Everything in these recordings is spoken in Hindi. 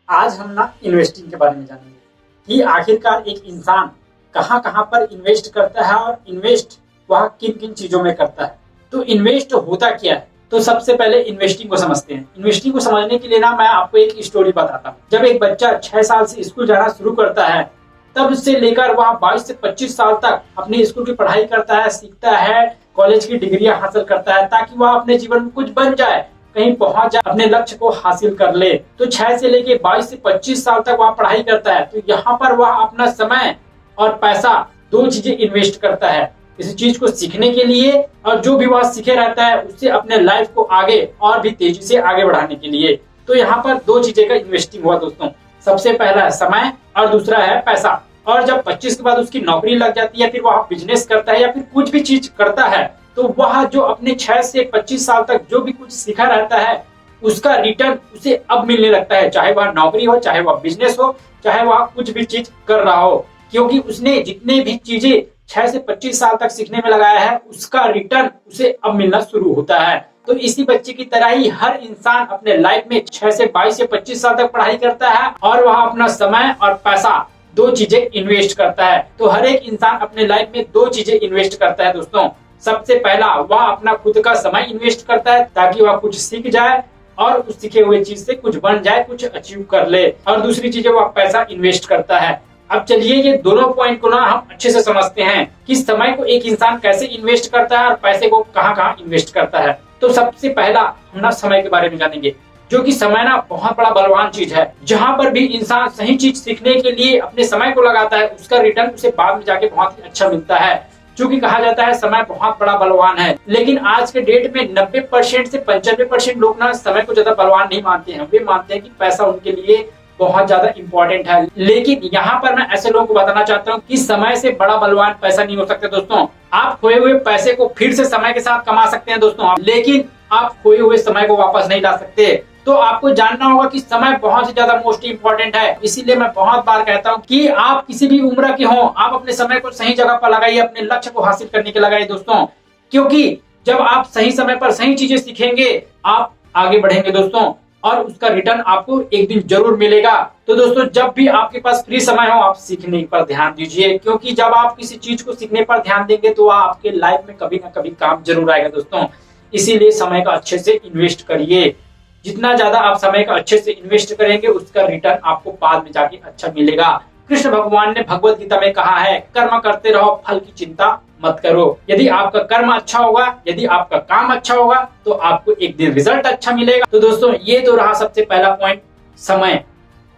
आज हम ना इन्वेस्टिंग के बारे में जानेंगे कि आखिरकार एक इंसान कहाँ कहाँ पर इन्वेस्ट करता है और इन्वेस्ट वह किन किन चीजों में करता है। तो इन्वेस्ट होता क्या है, तो सबसे पहले इन्वेस्टिंग को समझते हैं। इन्वेस्टिंग को समझने के लिए ना मैं आपको एक स्टोरी बताता हूँ। जब एक बच्चा 6 साल से स्कूल जाना शुरू करता है, तब से लेकर वह 22 से 25 साल तक अपने स्कूल की पढ़ाई करता है, सीखता है, कॉलेज की डिग्रियां हासिल करता है, ताकि वह अपने जीवन में कुछ बन जाए, कहीं पहुंच जाए, अपने लक्ष्य को हासिल कर ले। तो 6 से लेके 22 से 25 साल तक वह पढ़ाई करता है। तो यहाँ पर वह अपना समय और पैसा दो चीजें इन्वेस्ट करता है, किसी चीज को सीखने के लिए और जो भी वह सीखे रहता है उससे अपने लाइफ को आगे और भी तेजी से आगे बढ़ाने के लिए। तो यहाँ पर दो चीजें का इन्वेस्टिंग हुआ दोस्तों। सबसे पहला है समय और दूसरा है पैसा। और जब 25 के बाद उसकी नौकरी लग जाती है, फिर वह बिजनेस करता है या फिर कुछ भी चीज करता है, तो वह जो अपने 6 से 25 साल तक जो भी कुछ सीखा रहता है उसका रिटर्न उसे अब मिलने लगता है, चाहे वह नौकरी हो, चाहे वह बिजनेस हो, चाहे वह कुछ भी चीज कर रहा हो, क्योंकि उसने जितने भी चीजें 6 से 25 साल तक सीखने में लगाया है उसका रिटर्न उसे अब मिलना शुरू होता है। तो इसी बच्चे की तरह ही हर इंसान अपने लाइफ में 6 से 22 से 25 साल तक पढ़ाई करता है और वह अपना समय और पैसा दो चीजें इन्वेस्ट करता है। तो हर एक इंसान अपने लाइफ में दो चीजें इन्वेस्ट करता है दोस्तों। सबसे पहला वह अपना खुद का समय इन्वेस्ट करता है ताकि वह कुछ सीख जाए और उस सीखे हुए चीज से कुछ बन जाए, कुछ अचीव कर ले। और दूसरी चीज वह पैसा इन्वेस्ट करता है। अब चलिए ये दोनों पॉइंट को ना हम अच्छे से समझते हैं कि समय को एक इंसान कैसे इन्वेस्ट करता है और पैसे को कहाँ कहाँ इन्वेस्ट करता है। तो सबसे पहला हम ना समय के बारे में जानेंगे, जो कि समय ना बहुत बड़ा बलवान चीज है। जहां पर भी इंसान सही चीज सीखने के लिए अपने समय को लगाता है उसका रिटर्न उसे बाद में जाके बहुत ही अच्छा मिलता है। क्योंकि कहा जाता है समय बहुत बड़ा बलवान है, लेकिन आज के डेट में 90% से 95% लोग ना समय को ज्यादा बलवान नहीं मानते हैं। वे मानते हैं कि पैसा उनके लिए बहुत ज्यादा इंपॉर्टेंट है। लेकिन यहाँ पर मैं ऐसे लोगों को बताना चाहता हूँ कि समय से बड़ा बलवान पैसा नहीं हो सकता दोस्तों। आप खोए हुए पैसे को फिर से समय के साथ कमा सकते हैं दोस्तों, लेकिन आप खोए हुए समय को वापस नहीं ला सकते। तो आपको जानना होगा कि समय बहुत ही ज्यादा मोस्ट इंपॉर्टेंट है। इसीलिए मैं बहुत बार कहता हूँ कि आप किसी भी उम्र के हो, आप अपने समय को सही जगह पर लगाइए, अपने लक्ष्य को हासिल करने के लगाइए दोस्तों। क्योंकि जब आप सही समय पर सही चीजें सीखेंगे आप आगे बढ़ेंगे दोस्तों, और उसका रिटर्न आपको एक दिन जरूर मिलेगा। तो दोस्तों जब भी आपके पास फ्री समय हो आप सीखने पर ध्यान दीजिए, क्योंकि जब आप किसी चीज को सीखने पर ध्यान देंगे तो आपके लाइफ में कभी ना कभी काम जरूर आएगा दोस्तों। इसीलिए समय का अच्छे से इन्वेस्ट करिए। जितना ज्यादा आप समय का अच्छे से इन्वेस्ट करेंगे उसका रिटर्न आपको बाद में जाके अच्छा मिलेगा। कृष्ण भगवान ने भगवत गीता में कहा है, कर्म करते रहो, फल की चिंता मत करो। यदि आपका कर्म अच्छा होगा, यदि आपका काम अच्छा होगा, तो आपको एक दिन रिजल्ट अच्छा मिलेगा। तो दोस्तों ये तो रहा सबसे पहला पॉइंट, समय,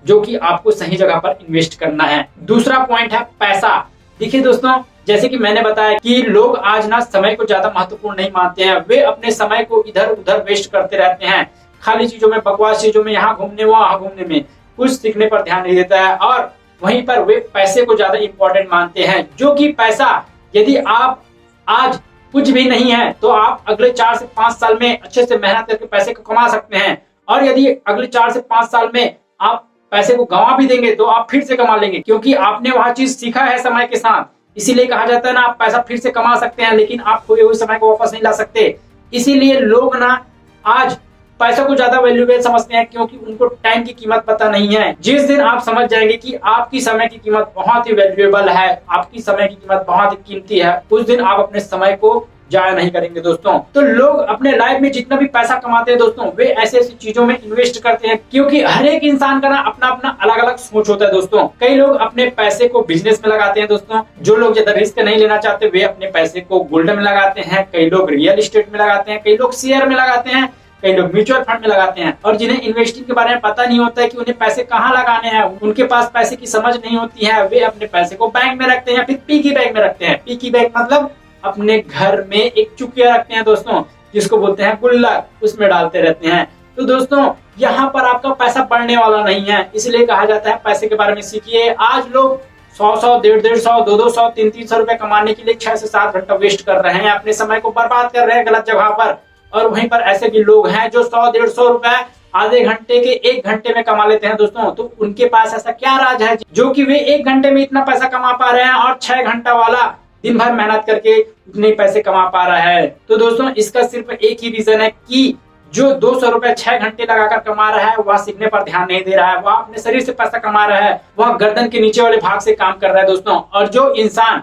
जो कि आपको सही जगह पर इन्वेस्ट करना है। दूसरा पॉइंट है पैसा। देखिए दोस्तों, जैसे कि मैंने बताया कि लोग आज ना समय को ज्यादा महत्वपूर्ण नहीं मानते हैं। वे अपने समय को इधर उधर वेस्ट करते रहते हैं, खाली चीजों में, बकवास चीजों में, यहाँ घूमने वहां घूमने में, कुछ सीखने पर ध्यान नहीं देता है। और वहीं पर वे पैसे को ज्यादा इंपॉर्टेंट मानते हैं, जो कि पैसा, यदि आप आज कुछ भी नहीं है तो आप अगले 4 से 5 साल में अच्छे से मेहनत करके पैसे को कमा सकते हैं। और यदि अगले 4 से 5 साल में आप पैसे को गंवा भी देंगे तो आप फिर से कमा लेंगे, क्योंकि आपने वह चीज सीखा है समय के साथ। इसीलिए कहा जाता है ना, आप पैसा फिर से कमा सकते हैं लेकिन आप खोए हुए समय को वापस नहीं ला सकते। इसीलिए लोग ना आज पैसा को ज्यादा वैल्यूएबल समझते हैं, क्योंकि उनको टाइम की कीमत पता नहीं है। जिस दिन आप समझ जाएंगे कि आपकी समय की कीमत बहुत ही वैल्यूएबल है, आपकी समय की कीमत बहुत ही कीमती है, उस दिन आप अपने समय को जाया नहीं करेंगे दोस्तों। तो लोग अपने लाइफ में जितना भी पैसा कमाते हैं दोस्तों, वे ऐसी ऐसी चीजों में इन्वेस्ट करते हैं, क्योंकि हर एक इंसान का ना अपना अपना अलग अलग सोच होता है दोस्तों। कई लोग अपने पैसे को बिजनेस में लगाते हैं दोस्तों। जो लोग ज्यादा रिस्क नहीं लेना चाहते वे अपने पैसे को गोल्ड में लगाते हैं, कई लोग रियल एस्टेट में लगाते हैं, कई लोग शेयर में लगाते हैं, कई लोग म्यूचुअल फंड में लगाते हैं। और जिन्हें इन्वेस्टिंग के बारे में पता नहीं होता है कि उन्हें पैसे कहाँ लगाने हैं, उनके पास पैसे की समझ नहीं होती है, वे अपने पैसे को बैंक में रखते हैं, फिर पिगी बैंक में रखते हैं। पिगी बैंक मतलब अपने घर में एक चुकिया रखते हैं दोस्तों, जिसको बोलते हैं गुल्लक, उसमें डालते रहते हैं। तो दोस्तों यहाँ पर आपका पैसा बढ़ने वाला नहीं है, इसलिए कहा जाता है पैसे के बारे में सीखिए। आज लोग 100-100, 150-150, 200-200, 300-300 रुपए कमाने के लिए 6 से 7 घंटा वेस्ट कर रहे हैं, अपने समय को बर्बाद कर रहे हैं गलत जगह पर। और वहीं पर ऐसे भी लोग हैं जो 100-150 रुपए आधे घंटे के 1 घंटे में कमा लेते हैं दोस्तों। तो उनके पास ऐसा क्या राज है जो कि वे 1 घंटे में इतना पैसा कमा पा रहे हैं और 6 घंटा वाला दिन भर मेहनत करके उतने पैसे कमा पा रहा है। तो दोस्तों इसका सिर्फ एक ही रीजन है कि जो 200 रुपए 6 घंटे लगाकर कमा रहा है वह सीखने पर ध्यान नहीं दे रहा है, वह अपने शरीर से पैसा कमा रहा है, वह गर्दन के नीचे वाले भाग से काम कर रहा है दोस्तों। और जो इंसान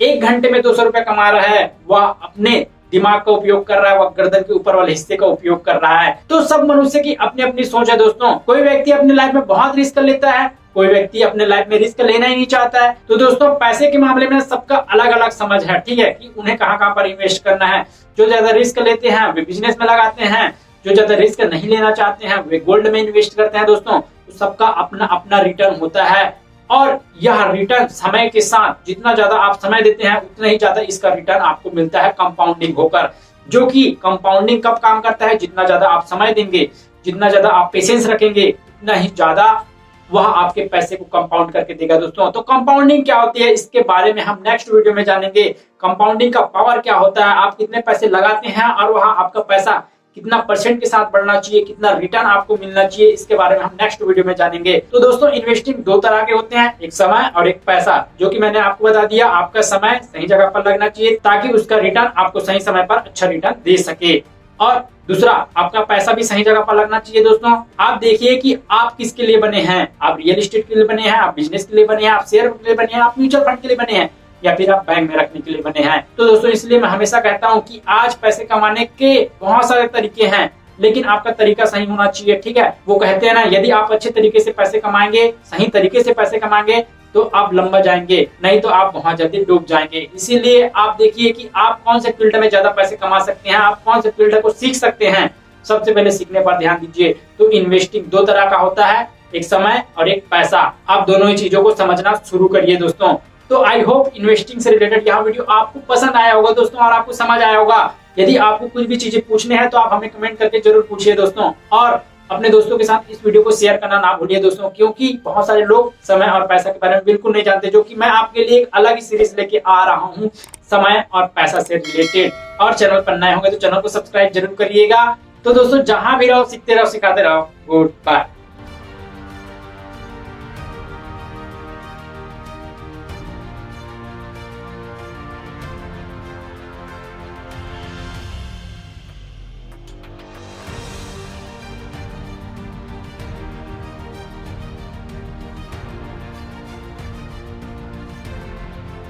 1 घंटे में 200 रुपए कमा रहा है वह अपने दिमाग का उपयोग कर रहा है, वह गर्दन के ऊपर वाले हिस्से का उपयोग कर रहा है। तो सब मनुष्य की अपनी अपनी सोच है दोस्तों। कोई व्यक्ति अपने लाइफ में बहुत रिस्क लेता है, कोई व्यक्ति अपने लाइफ में रिस्क लेना ही नहीं चाहता है। तो दोस्तों पैसे के मामले में सबका अलग अलग समझ है, ठीक है, कि उन्हें कहाँ पर इन्वेस्ट करना है। जो ज्यादा रिस्क लेते हैं वे बिजनेस में लगाते हैं, जो ज्यादा रिस्क नहीं लेना चाहते हैं वे गोल्ड में इन्वेस्ट करते हैं दोस्तों। तो सबका अपना अपना रिटर्न होता है और यह रिटर्न समय के साथ जितना ज्यादा आप समय देते हैं उतना ही ज्यादा इसका रिटर्न आपको मिलता है कंपाउंडिंग होकर। जो कि कंपाउंडिंग कब काम करता है, जितना ज्यादा आप समय देंगे, जितना ज्यादा आप पेशेंस रखेंगे, उतना ही ज्यादा वह आपके पैसे को कंपाउंड करके देगा दोस्तों। तो कंपाउंडिंग क्या होती है इसके बारे में हम नेक्स्ट वीडियो में जानेंगे। कंपाउंडिंग का पावर क्या होता है, आप कितने पैसे लगाते हैं और वह आपका पैसा कितना % के साथ बढ़ना चाहिए, कितना रिटर्न आपको मिलना चाहिए, इसके बारे में हम नेक्स्ट वीडियो में जानेंगे। तो दोस्तों इन्वेस्टिंग 2 तरह के होते हैं, एक समय और एक पैसा, जो कि मैंने आपको बता दिया। आपका समय सही जगह पर लगना चाहिए ताकि उसका रिटर्न आपको सही समय पर अच्छा रिटर्न दे सके, और दूसरा आपका पैसा भी सही जगह पर लगना चाहिए दोस्तों। आप देखिए कि आप किसके लिए बने हैं, आप रियल एस्टेट के लिए बने हैं, आप बिजनेस के लिए बने हैं, आप शेयर के लिए बने हैं, आप म्यूचुअल फंड के लिए बने हैं, या फिर आप बैंक में रखने के लिए बने हैं। तो दोस्तों इसलिए मैं हमेशा कहता हूं कि आज पैसे कमाने के बहुत सारे तरीके हैं, लेकिन आपका तरीका सही होना चाहिए, ठीक है। वो कहते हैं ना, यदि आप अच्छे तरीके से पैसे कमाएंगे, सही तरीके से पैसे कमाएंगे तो आप लंबा जाएंगे, नहीं तो आप बहुत जल्दी डूब जाएंगे। इसीलिए आप देखिए कि आप कौन से फील्ड में ज्यादा पैसे कमा सकते हैं, आप कौन से फील्ड को सीख सकते हैं, सबसे पहले सीखने पर ध्यान दीजिए। तो इन्वेस्टिंग 2 तरह का होता है, एक समय और एक पैसा। आप दोनों ही चीजों को समझना शुरू करिए दोस्तों। तो आई होप इन्वेस्टिंग से रिलेटेड यह वीडियो आपको पसंद आया होगा दोस्तों और आपको समझ आया होगा। यदि आपको कुछ भी चीजें पूछने हैं तो आप हमें कमेंट करके जरूर पूछिए दोस्तों, और अपने दोस्तों के साथ इस वीडियो को शेयर करना ना भूलिए दोस्तों, क्योंकि बहुत सारे लोग समय और पैसा के बारे में बिल्कुल नहीं जानते, जो कि मैं आपके लिए एक अलग ही सीरीज लेके आ रहा हूँ समय और पैसा से रिलेटेड। और चैनल पर नए होंगे तो चैनल को सब्सक्राइब जरूर करिएगा। तो दोस्तों जहां भी रहो सीखते रहो, सिखाते रहो। Good bye.